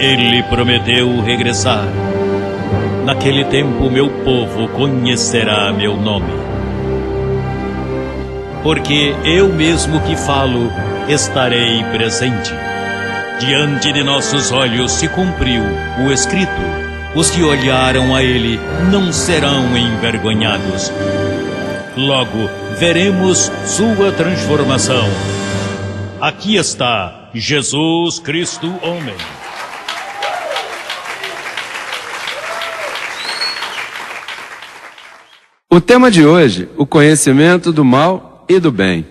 Ele prometeu regressar. Naquele tempo meu povo conhecerá meu nome. Porque eu mesmo que falo, estarei presente. Diante de nossos olhos se cumpriu o escrito. Os que olharam a ele não serão envergonhados. Logo veremos sua transformação. Aqui está Jesus Cristo homem. O tema de hoje, o conhecimento do mal e do bem.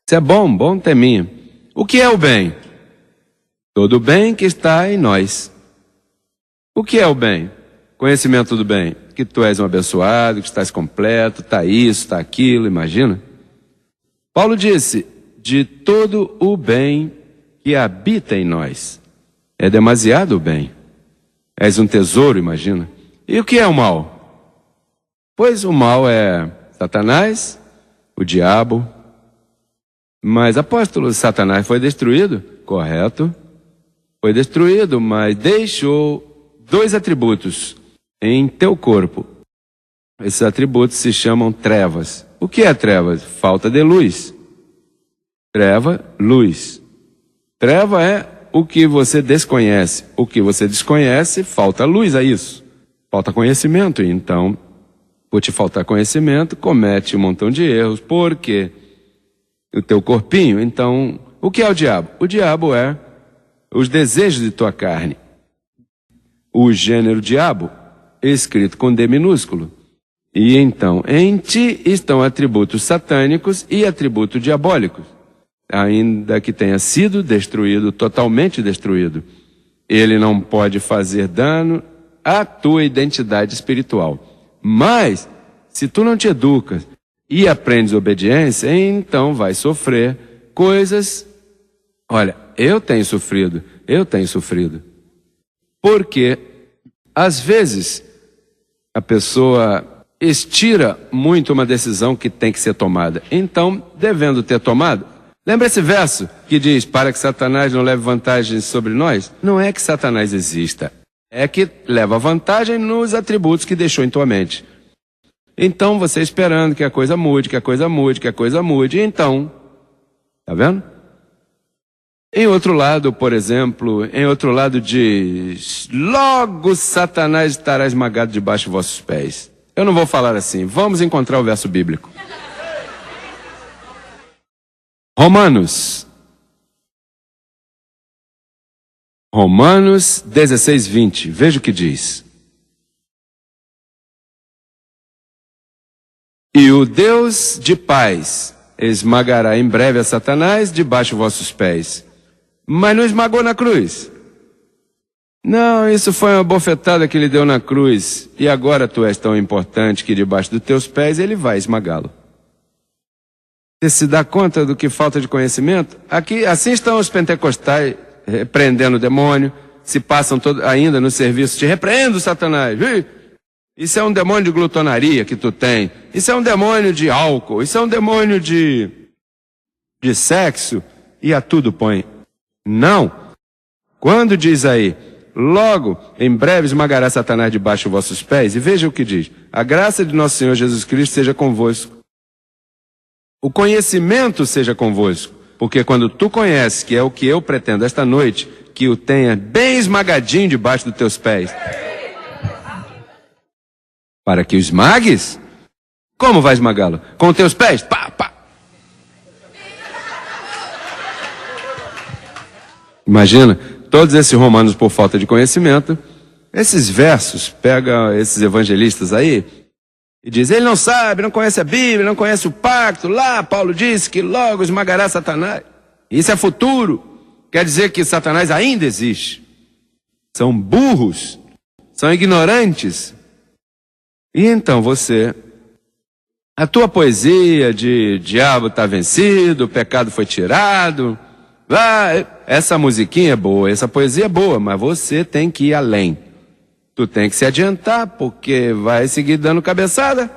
Isso é bom, bom teminha. O que é o bem? Todo o bem que está em nós. O que é o bem? Conhecimento do bem. Que tu és um abençoado, que estás completo, está isso, está aquilo, imagina. Paulo disse, de todo o bem que habita em nós. É demasiado o bem. És um tesouro, imagina. E o que é o mal? Pois o mal é Satanás, o diabo. Mas, apóstolo, Satanás foi destruído? Correto. Foi destruído, mas deixou 2 atributos em teu corpo. Esses atributos se chamam trevas. O que é trevas? Falta de luz. Treva, luz. Treva é o que você desconhece. O que você desconhece, falta luz a isso. Falta conhecimento, então, por te faltar conhecimento, comete um montão de erros, porque o teu corpinho, então, o que é o diabo? O diabo é os desejos de tua carne. O gênero diabo, escrito com D minúsculo. E então, em ti estão atributos satânicos e atributos diabólicos, ainda que tenha sido destruído, totalmente destruído. Ele não pode fazer dano a tua identidade espiritual. Mas, se tu não te educas e aprendes obediência, então vai sofrer coisas. Olha, eu tenho sofrido. Porque, às vezes, a pessoa estira muito uma decisão que tem que ser tomada. Então, devendo ter tomado, lembra esse verso que diz, para que Satanás não leve vantagem sobre nós? Não é que Satanás exista. É que leva vantagem nos atributos que deixou em tua mente. Então, você esperando que a coisa mude, então, tá vendo? Em outro lado, por exemplo, diz, logo Satanás estará esmagado debaixo de vossos pés. Eu não vou falar assim, vamos encontrar o verso bíblico. Romanos 16:20, veja o que diz. E o Deus de paz esmagará em breve a Satanás debaixo de vossos pés. Mas não esmagou na cruz. Não, isso foi uma bofetada que ele deu na cruz. E agora tu és tão importante que debaixo dos teus pés ele vai esmagá-lo. Você se dá conta do que falta de conhecimento? Aqui, assim estão os pentecostais, repreendendo o demônio, se passam ainda no serviço, te repreendo, Satanás. Isso é um demônio de glutonaria que tu tem. Isso é um demônio de álcool. Isso é um demônio de sexo. E a tudo põe. Não. Quando diz aí, logo, em breve esmagará Satanás debaixo dos vossos pés. E veja o que diz. A graça de nosso Senhor Jesus Cristo seja convosco. O conhecimento seja convosco. Porque quando tu conheces, que é o que eu pretendo esta noite, que o tenha bem esmagadinho debaixo dos teus pés. Para que o esmagues? Como vai esmagá-lo? Com os teus pés? Pá, pá. Imagina, todos esses romanos por falta de conhecimento, esses versos, pega esses evangelistas aí, e diz, ele não sabe, não conhece a Bíblia, não conhece o pacto. Lá, Paulo disse que logo esmagará Satanás. Isso é futuro. Quer dizer que Satanás ainda existe. São burros. São ignorantes. E então a tua poesia de diabo está vencido, o pecado foi tirado. Essa musiquinha é boa, essa poesia é boa, mas você tem que ir além. Tu tem que se adiantar, porque vai seguir dando cabeçada.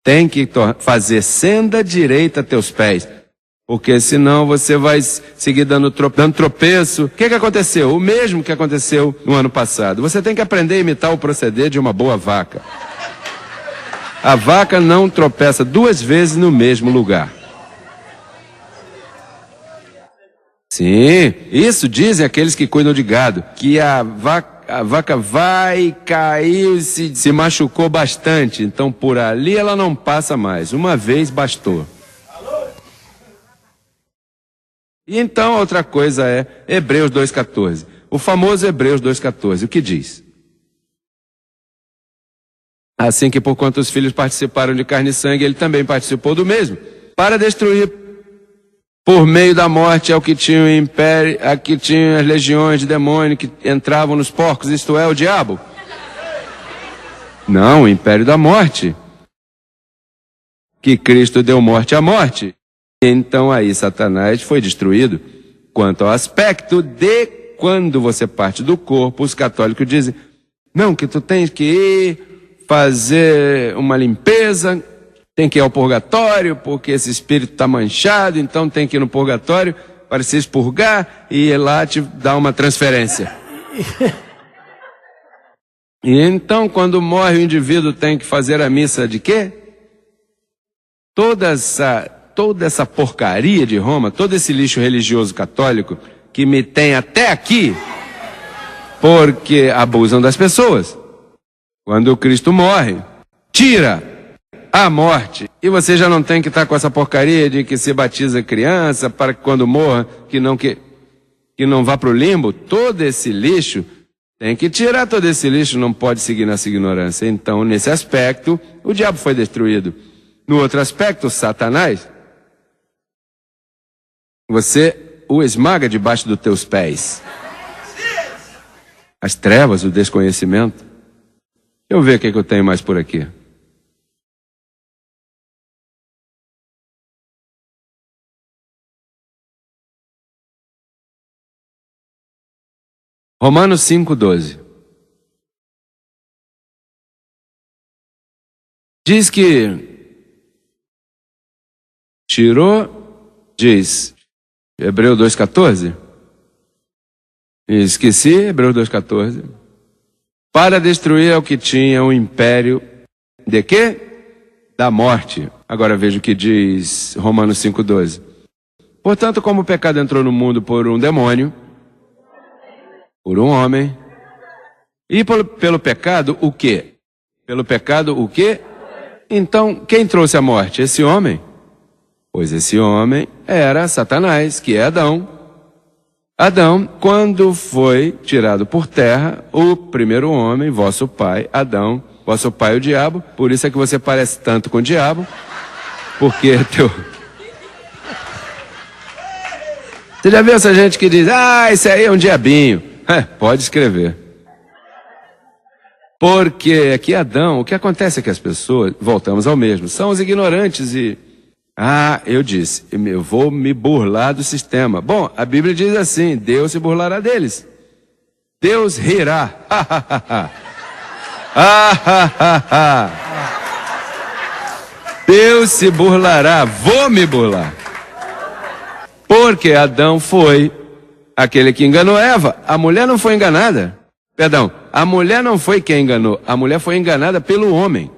Tem que fazer senda direita a teus pés. Porque senão você vai seguir dando tropeço. O que aconteceu? O mesmo que aconteceu no ano passado. Você tem que aprender a imitar o proceder de uma boa vaca. A vaca não tropeça 2 vezes no mesmo lugar. Sim, isso dizem aqueles que cuidam de gado, que a vaca vai cair, se machucou bastante, então por ali ela não passa mais. Uma vez bastou. E então outra coisa é Hebreus 2,14. O famoso Hebreus 2,14, o que diz? Assim que por quanto os filhos participaram de carne e sangue, ele também participou do mesmo, para destruir por meio da morte ao que tinha o império, a que tinha as legiões de demônio que entravam nos porcos, isto é, o diabo. Não, o império da morte. Que Cristo deu morte à morte. Então aí Satanás foi destruído. Quanto ao aspecto de quando você parte do corpo, os católicos dizem, não, que tu tens que ir fazer uma limpeza, tem que ir ao purgatório, porque esse espírito está manchado, então tem que ir no purgatório para se expurgar e lá te dar uma transferência. E então, quando morre o indivíduo, tem que fazer a missa de quê? Toda essa porcaria de Roma, todo esse lixo religioso católico que me tem até aqui, porque abusam das pessoas. Quando Cristo morre, tira a morte. E você já não tem que estar com essa porcaria de que se batiza criança para que quando morra, que não vá para o limbo. Todo esse lixo, tem que tirar todo esse lixo, não pode seguir nessa ignorância. Então, nesse aspecto, o diabo foi destruído. No outro aspecto, Satanás, você o esmaga debaixo dos teus pés. As trevas, o desconhecimento. Deixa eu ver o que eu tenho mais por aqui. Romanos 5,12. Diz que tirou, diz, Hebreu 2,14. Esqueci, Hebreu 2,14. Para destruir o que tinha o império de quê? Da morte. Agora veja o que diz Romanos 5,12. Portanto, como o pecado entrou no mundo por um demônio, por um homem, e pelo pecado o quê? Pelo pecado o quê? Então, quem trouxe a morte? Esse homem? Pois esse homem era Satanás, que é Adão. Adão, quando foi tirado por terra, o primeiro homem, vosso pai, Adão, vosso pai o diabo, por isso é que você parece tanto com o diabo, porque Você já viu essa gente que diz, esse aí é um diabinho? Pode escrever. Porque aqui Adão, o que acontece é que as pessoas, voltamos ao mesmo, são os ignorantes e... eu disse, eu vou me burlar do sistema. Bom, a Bíblia diz assim, Deus se burlará deles. Deus rirá. Deus se burlará, vou me burlar. Porque Adão foi aquele que enganou Eva. A mulher não foi enganada. Perdão, a mulher não foi quem enganou. A mulher foi enganada pelo homem.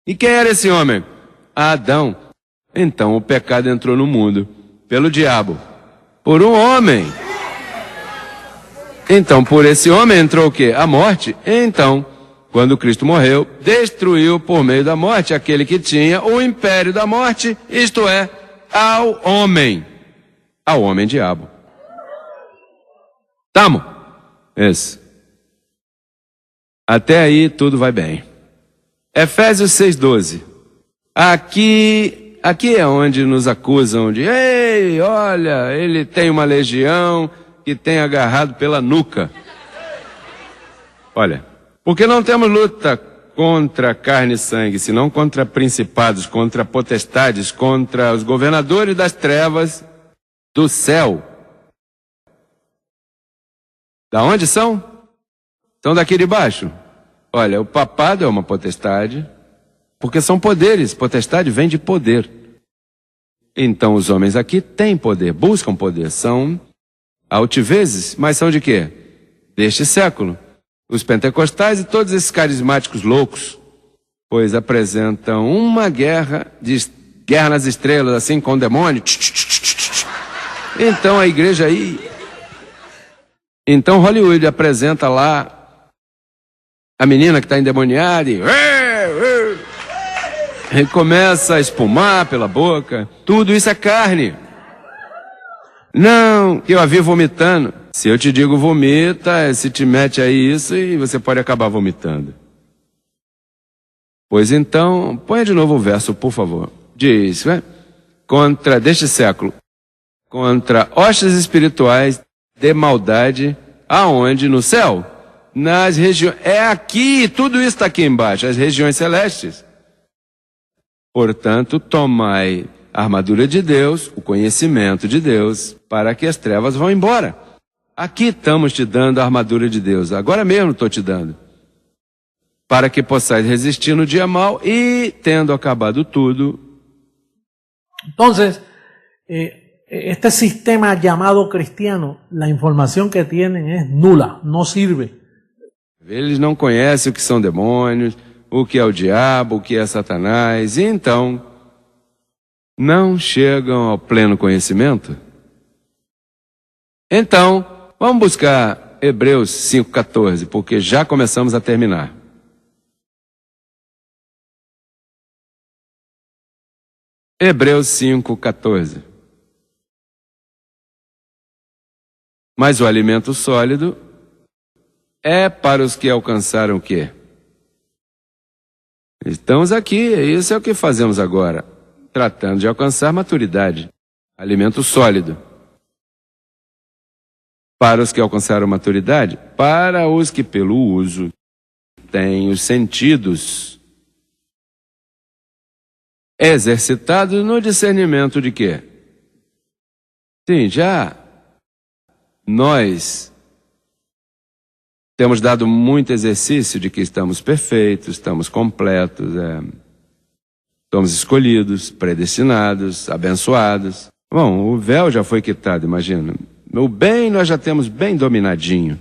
E quem era esse homem? Adão. Então o pecado entrou no mundo pelo diabo. Por um homem. Então por esse homem entrou o quê? A morte. Então, quando Cristo morreu, destruiu por meio da morte aquele que tinha o império da morte, isto é, ao homem diabo. Tamo? Isso. Até aí tudo vai bem. Efésios 6,12. Aqui é onde nos acusam de, ei, olha, ele tem uma legião que tem agarrado pela nuca. Olha, porque não temos luta contra carne e sangue, senão contra principados, contra potestades, contra os governadores das trevas do céu. Da onde são? São daqui de baixo. Olha, o papado é uma potestade, porque são poderes. Potestade vem de poder. Então os homens aqui têm poder, buscam poder, são altivezes, mas são de quê? Deste século. Os pentecostais e todos esses carismáticos loucos, pois apresentam uma guerra nas estrelas, assim, com o demônio. Então a igreja aí... Então Hollywood apresenta lá a menina que está endemoniada e começa a espumar pela boca. Tudo isso é carne. Não, que eu a vi vomitando. Se eu te digo vomita, se te mete aí isso e você pode acabar vomitando. Pois então, põe de novo o verso, por favor. Diz, deste século, contra hostes espirituais de maldade, aonde? No céu? Nas regiões, é aqui, tudo isso está aqui embaixo, as regiões celestes. Portanto, tomai a armadura de Deus, o conhecimento de Deus, para que as trevas vão embora. Aqui estamos te dando a armadura de Deus, agora mesmo estou te dando. Para que possais resistir no dia mau e, tendo acabado tudo... Entonces, este sistema llamado cristiano, la información que tienen es nula, no sirve. Eles não conhecem o que são demônios, o que é o diabo, o que é Satanás, e então não chegam ao pleno conhecimento. Então, vamos buscar Hebreus 5,14, porque já começamos a terminar. Hebreus 5,14. Mas o alimento sólido é para os que alcançaram o quê? Estamos aqui, isso é o que fazemos agora, tratando de alcançar maturidade. Alimento sólido. Para os que alcançaram maturidade, para os que pelo uso têm os sentidos exercitados no discernimento de quê? Sim, já nós temos dado muito exercício de que estamos perfeitos, estamos completos, somos escolhidos, predestinados, abençoados. Bom, o véu já foi quitado, imagina. O bem nós já temos bem dominadinho.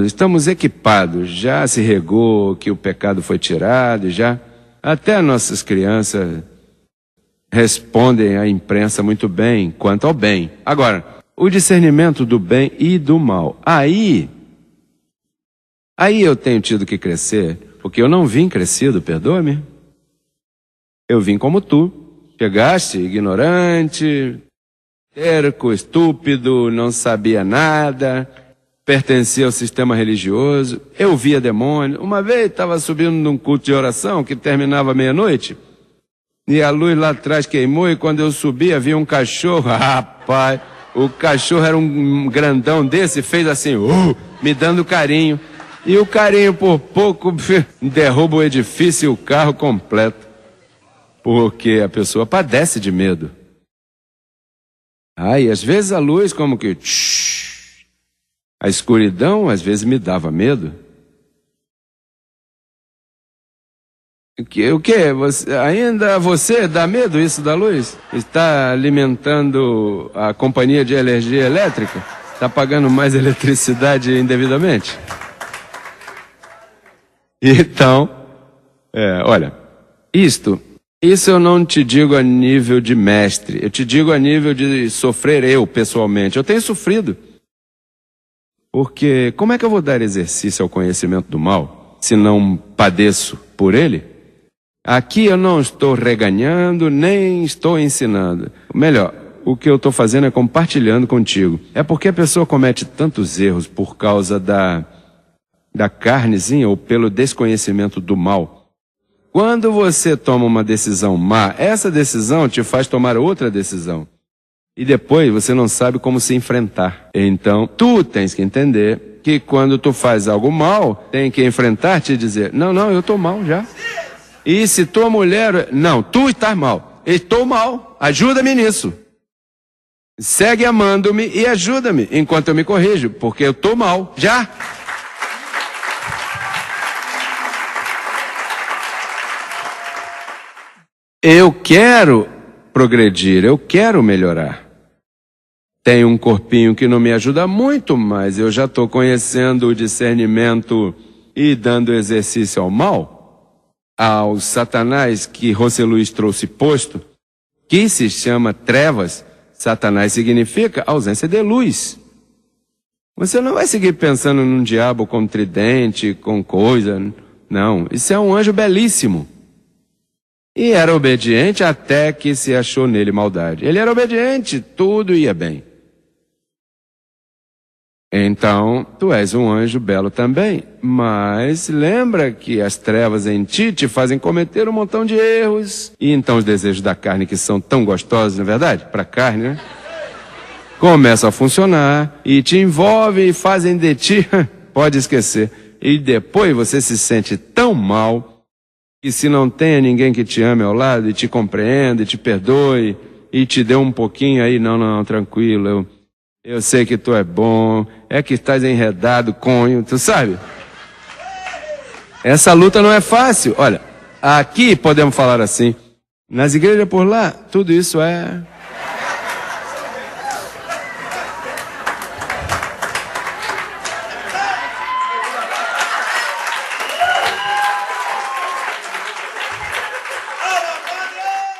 Estamos equipados, já se regou que o pecado foi tirado, já até nossas crianças respondem à imprensa muito bem quanto ao bem. Agora, o discernimento do bem e do mal. Aí eu tenho tido que crescer, porque eu não vim crescido, perdoa-me. Eu vim como tu. Chegaste ignorante, terco, estúpido, não sabia nada, pertencia ao sistema religioso. Eu via demônio. Uma vez estava subindo num culto de oração que terminava meia-noite, e a luz lá atrás queimou, e quando eu subi havia um cachorro. Rapaz, o cachorro era um grandão desse, fez assim, me dando carinho. E o carinho por pouco derruba o edifício e o carro completo. Porque a pessoa padece de medo. E às vezes a luz como que... A escuridão às vezes me dava medo. O que? Ainda você dá medo isso da luz? Está alimentando a companhia de energia elétrica? Está pagando mais eletricidade indevidamente? Então, olha, isso eu não te digo a nível de mestre, eu te digo a nível de sofrer eu pessoalmente. Eu tenho sofrido. Porque como é que eu vou dar exercício ao conhecimento do mal se não padeço por ele? Aqui eu não estou reganhando, nem estou ensinando. Melhor, o que eu estou fazendo é compartilhando contigo. É porque a pessoa comete tantos erros por causa da carnezinha ou pelo desconhecimento do mal. Quando você toma uma decisão má, essa decisão te faz tomar outra decisão. E depois você não sabe como se enfrentar. Então, tu tens que entender que quando tu faz algo mal, tem que enfrentar-te e dizer, não, eu estou mal já. E se tua mulher... Não, tu estás mal. Estou mal. Ajuda-me nisso. Segue amando-me e ajuda-me enquanto eu me corrijo, porque eu estou mal. Já. Eu quero progredir, eu quero melhorar. Tenho um corpinho que não me ajuda muito, mas eu já estou conhecendo o discernimento e dando exercício ao mal, ao Satanás que José Luiz trouxe posto, que se chama trevas. Satanás significa ausência de luz. Você não vai seguir pensando num diabo com tridente, com coisa. Não, isso é um anjo belíssimo. E era obediente até que se achou nele maldade. Ele era obediente, tudo ia bem. Então, tu és um anjo belo também, mas lembra que as trevas em ti te fazem cometer um montão de erros. E então os desejos da carne, que são tão gostosos, não é verdade? Para a carne, né? Começam a funcionar e te envolvem e fazem de ti, pode esquecer. E depois você se sente tão mal que se não tenha ninguém que te ame ao lado e te compreenda e te perdoe e te dê um pouquinho aí, não, tranquilo, eu sei que tu é bom, é que estás enredado, conho, tu sabe? Essa luta não é fácil. Olha, aqui podemos falar assim, nas igrejas por lá, tudo isso é...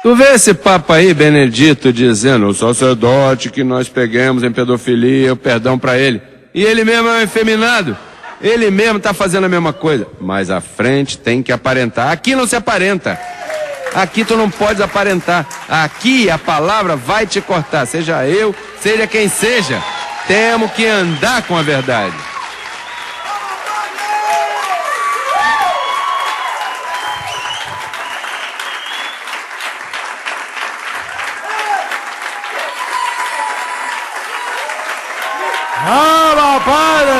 Tu vê esse papo aí, Benedito, dizendo, o sacerdote que nós peguemos em pedofilia, o perdão para ele. E ele mesmo é um efeminado. Ele mesmo está fazendo a mesma coisa. Mas à frente tem que aparentar. Aqui não se aparenta. Aqui tu não podes aparentar. Aqui a palavra vai te cortar. Seja eu, seja quem seja. Temos que andar com a verdade. ¡Abba, Padre!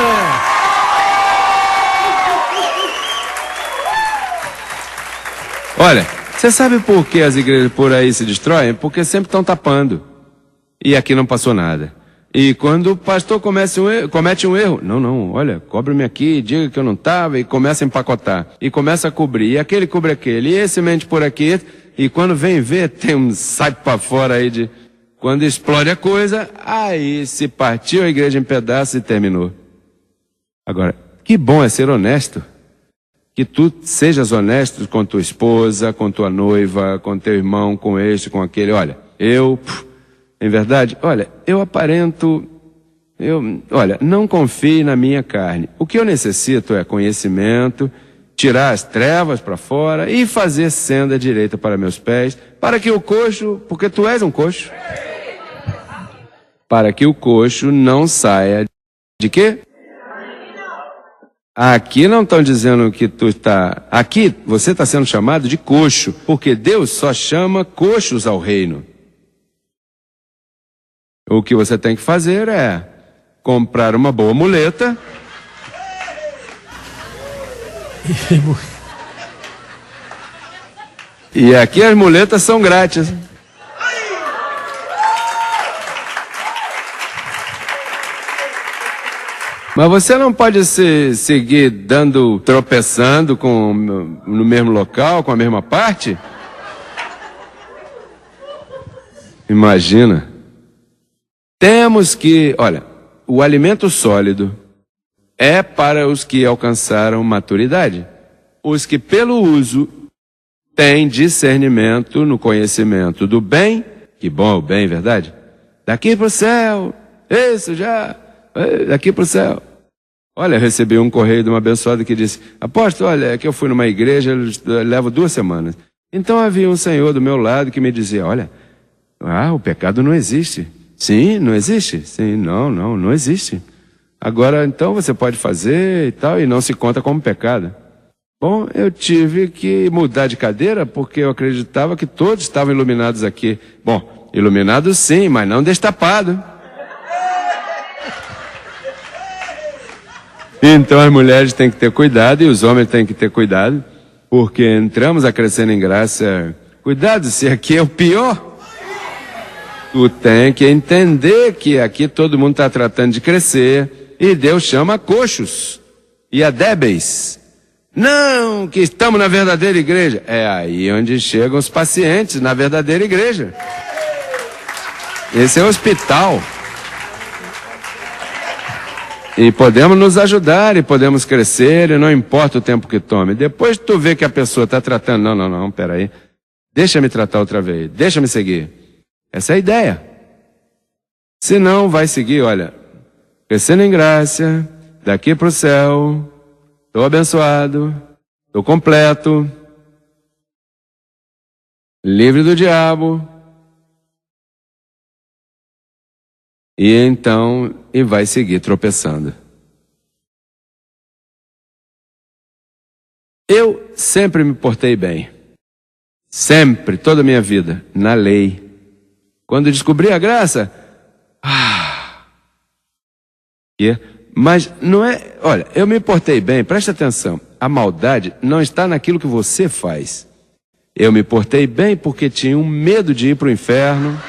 Olha, você sabe por que as igrejas por aí se destroem? Porque sempre estão tapando. E aqui não passou nada. E quando o pastor comete um erro, não, olha, cobre-me aqui, diga que eu não estava, e começa a empacotar. E começa a cobrir, e aquele cobre aquele, e esse mente por aqui, e quando vem ver, tem um saco para fora aí de... Quando explode a coisa, aí se partiu a igreja em pedaços e terminou. Agora, que bom é ser honesto. Que tu sejas honesto com tua esposa, com tua noiva, com teu irmão, com este, com aquele. Olha, em verdade, olha, eu aparento, olha, não confie na minha carne. O que eu necessito é conhecimento, tirar as trevas para fora e fazer senda direita para meus pés, para que o coxo, porque tu és um coxo, para que o coxo não saia de quê? Aqui não estão dizendo que tu está... Aqui você está sendo chamado de coxo, porque Deus só chama coxos ao reino. O que você tem que fazer é comprar uma boa muleta... E aqui as muletas são grátis. Mas você não pode seguir tropeçando no mesmo local, com a mesma parte? Imagina. Temos que, olha, o alimento sólido é para os que alcançaram maturidade. Os que pelo uso têm discernimento no conhecimento do bem, que bom é o bem, verdade? Daqui para o céu, isso já, daqui para o céu. Olha, eu recebi um correio de uma abençoada que disse, apóstolo, olha, é que eu fui numa igreja, eu levo 2 semanas. Então havia um senhor do meu lado que me dizia, olha, o pecado não existe. Sim, não existe? Sim, não existe. Agora, então, você pode fazer e tal, e não se conta como pecado. Bom, eu tive que mudar de cadeira, porque eu acreditava que todos estavam iluminados aqui. Bom, iluminados sim, mas não destapados. Então as mulheres têm que ter cuidado, e os homens têm que ter cuidado, porque entramos a crescer em graça. Cuidado, se aqui é o pior. Tu tem que entender que aqui todo mundo está tratando de crescer, e Deus chama coxos e a débeis. Não, que estamos na verdadeira igreja. É aí onde chegam os pacientes, na verdadeira igreja. Esse é o hospital. E podemos nos ajudar, e podemos crescer, e não importa o tempo que tome. Depois tu vê que a pessoa está tratando, não, peraí. Deixa me tratar outra vez, deixa me seguir. Essa é a ideia. Se não, vai seguir, olha, crescendo em graça, daqui para o céu, estou abençoado, estou completo, livre do diabo. E então, e vai seguir tropeçando. Eu sempre me portei bem. Sempre, toda a minha vida, na lei. Quando descobri a graça, mas não é, olha, eu me portei bem, presta atenção, a maldade não está naquilo que você faz. Eu me portei bem porque tinha um medo de ir para o inferno,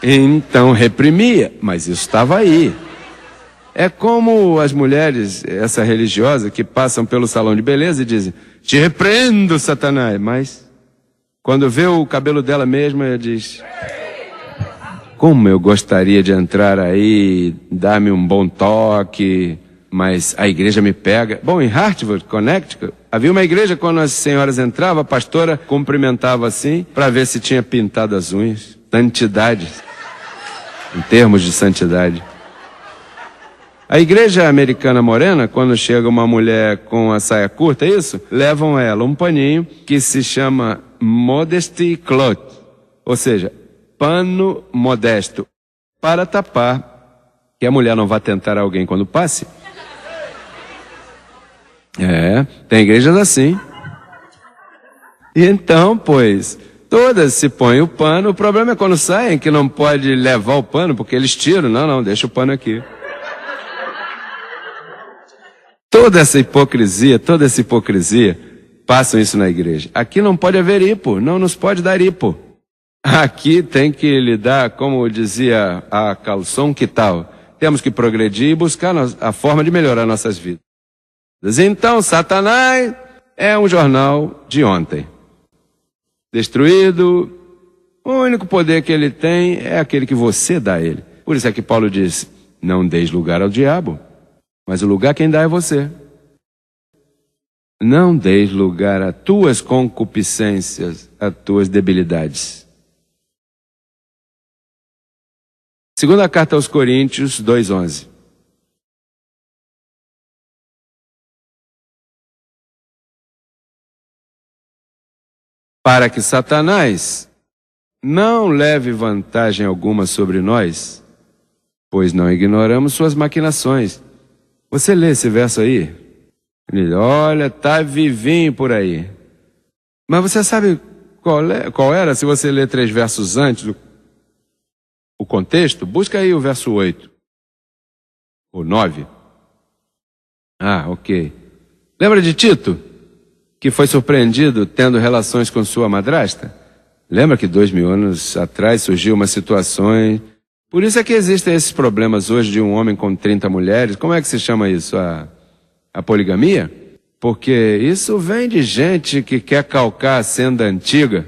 então reprimia, mas isso estava aí. É como as mulheres, essa religiosa, que passam pelo salão de beleza e dizem, te repreendo, Satanás, mas quando vê o cabelo dela mesma, ela diz, como eu gostaria de entrar aí, dar-me um bom toque, mas a igreja me pega. Bom, em Hartford, Connecticut, havia uma igreja, quando as senhoras entravam, a pastora cumprimentava assim, para ver se tinha pintado as unhas. Santidade, em termos de santidade. A igreja americana morena, quando chega uma mulher com a saia curta, levam a ela um paninho que se chama modesty cloth, ou seja, pano modesto, para tapar, que a mulher não vá tentar alguém quando passe. Tem igrejas assim. E então, pois, todas se põem o pano, o problema é quando saem, que não pode levar o pano, porque eles tiram, não, deixa o pano aqui. Toda essa hipocrisia, passam isso na igreja. Aqui não pode haver hipo, não nos pode dar hipo. Aqui tem que lidar, como dizia a Calção, que tal? Temos que progredir e buscar a forma de melhorar nossas vidas. Então, Satanás é um jornal de ontem. Destruído, o único poder que ele tem é aquele que você dá a ele. Por isso é que Paulo diz, não deis lugar ao diabo, mas o lugar quem dá é você. Não deis lugar a tuas concupiscências, a tuas debilidades. Segunda carta aos Coríntios 2:11. Para que Satanás não leve vantagem alguma sobre nós, pois não ignoramos suas maquinações. Você lê esse verso aí? Ele diz, olha, tá vivinho por aí. Mas você sabe qual era? Se você ler 3 versos antes, o contexto, busca aí o verso 8. Ou 9. Ok. Lembra de Tito? Que foi surpreendido tendo relações com sua madrasta? Lembra que 2000 anos atrás surgiu uma situação... Por isso é que existem esses problemas hoje de um homem com 30 mulheres. Como é que se chama isso? A poligamia? Porque isso vem de gente que quer calcar a senda antiga.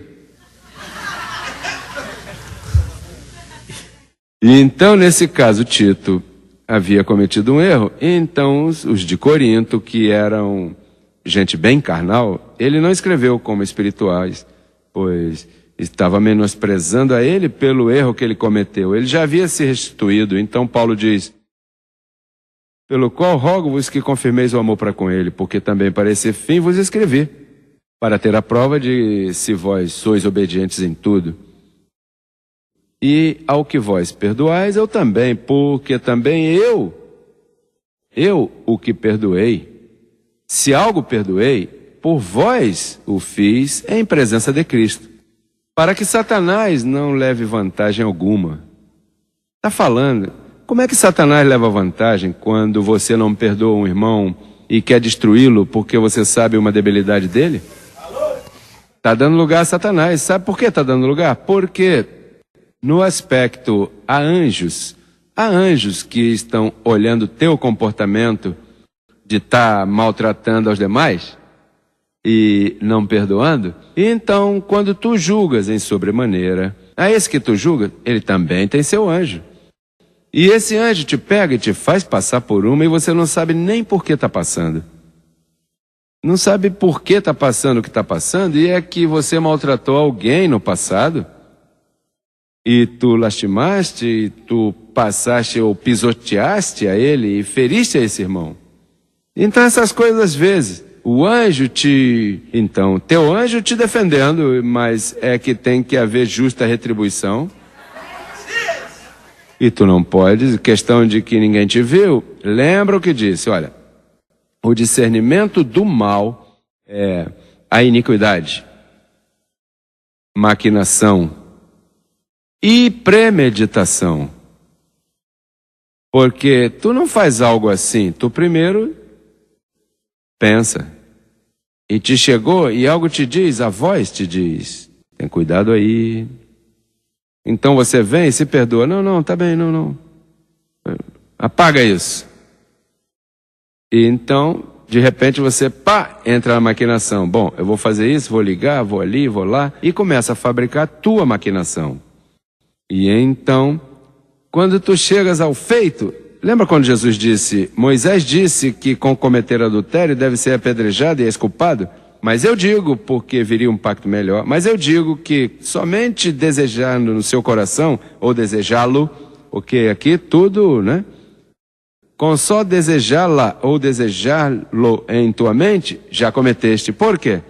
E então, nesse caso, Tito havia cometido um erro. E então, os de Corinto, que eram gente bem carnal, ele não escreveu como espirituais, pois estava menosprezando a ele pelo erro que ele cometeu. Ele já havia se restituído. Então Paulo diz, pelo qual rogo-vos que confirmeis o amor para com ele, porque também para esse fim vos escrevi, para ter a prova de se vós sois obedientes em tudo. E ao que vós perdoais, eu também, porque também eu o que perdoei, se algo perdoei, por vós o fiz em presença de Cristo, para que Satanás não leve vantagem alguma. Está falando, como é que Satanás leva vantagem quando você não perdoa um irmão e quer destruí-lo porque você sabe uma debilidade dele? Está dando lugar a Satanás. Sabe por que está dando lugar? Porque no aspecto há anjos que estão olhando teu comportamento de estar maltratando aos demais e não perdoando. E então, quando tu julgas em sobremaneira, a esse que tu julga, ele também tem seu anjo. E esse anjo te pega e te faz passar por uma e você não sabe nem por que está passando. Não sabe por que está passando o que está passando, e é que você maltratou alguém no passado, e tu lastimaste, e tu passaste ou pisoteaste a ele e feriste a esse irmão. Então essas coisas às vezes, o anjo então, teu anjo te defendendo, mas é que tem que haver justa retribuição. E tu não podes, questão de que ninguém te viu, lembra o que disse, olha, o discernimento do mal é a iniquidade, maquinação e premeditação. Porque tu não faz algo assim, tu primeiro pensa. E te chegou e algo te diz, a voz te diz, tem cuidado aí. Então você vem e se perdoa. Não, tá bem, não. Apaga isso. E então, de repente você, entra na maquinação. Bom, eu vou fazer isso, vou ligar, vou ali, vou lá. E começa a fabricar a tua maquinação. E então, quando tu chegas ao feito, lembra quando Jesus disse, Moisés disse que com cometer adultério deve ser apedrejado e exculpado? Mas eu digo, porque viria um pacto melhor, mas eu digo que somente desejando no seu coração, ou desejá-lo, porque aqui tudo, né? Com só desejá-la ou desejá-lo em tua mente, já cometeste. Por quê?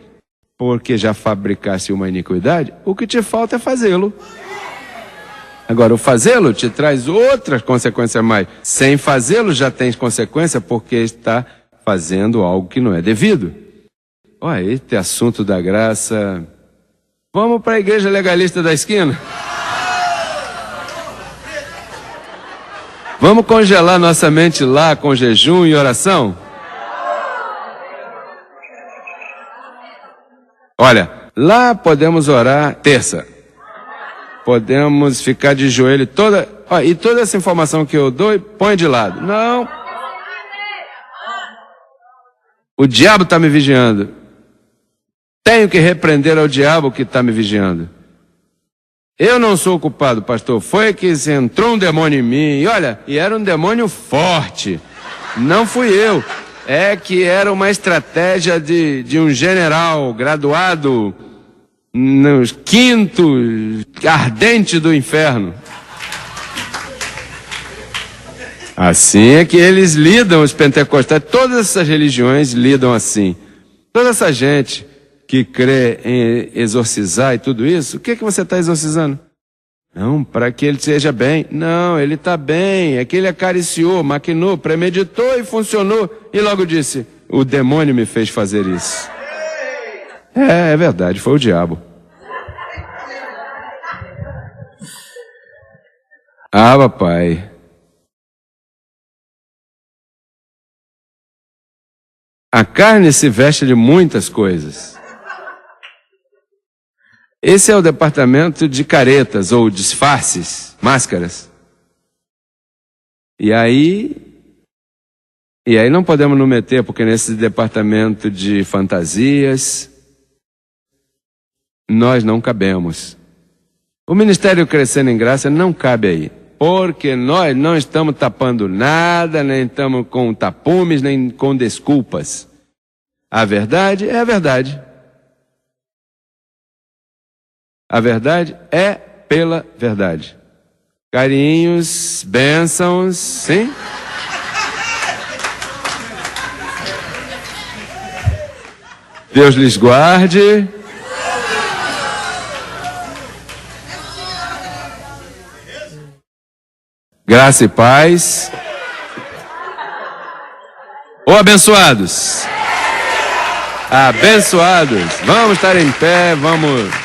Porque já fabricaste uma iniquidade, o que te falta é fazê-lo. Agora, o fazê-lo te traz outras consequências mais. Sem fazê-lo já tens consequência porque está fazendo algo que não é devido. Olha, esse assunto da graça. Vamos para a igreja legalista da esquina? Vamos congelar nossa mente lá com jejum e oração? Olha, lá podemos orar terça. Podemos ficar de joelho toda... Olha, e toda essa informação que eu dou, põe de lado. Não. O diabo está me vigiando. Tenho que repreender ao diabo que está me vigiando. Eu não sou o culpado, pastor. Foi que entrou um demônio em mim. E olha, e era um demônio forte. Não fui eu. É que era uma estratégia de um general graduado no quinto ardente do inferno. Assim é que eles lidam, os pentecostais. Todas essas religiões lidam assim. Toda essa gente que crê em exorcizar e tudo isso, o que você está exorcizando? Não, para que ele seja bem. Não, ele está bem, é que ele acariciou, maquinou, premeditou e funcionou. E logo disse, o demônio me fez fazer isso. É verdade, foi o diabo. Papai. A carne se veste de muitas coisas. Esse é o departamento de caretas ou disfarces, máscaras. E aí não podemos nos meter, porque nesse departamento de fantasias, nós não cabemos. O Ministério Crescendo em Graça não cabe aí, porque nós não estamos tapando nada, nem estamos com tapumes, nem com desculpas. A verdade é a verdade. A verdade é pela verdade. Carinhos, bênçãos, sim? Deus lhes guarde. Graça e paz. Ô abençoados. Abençoados. Vamos estar em pé, vamos...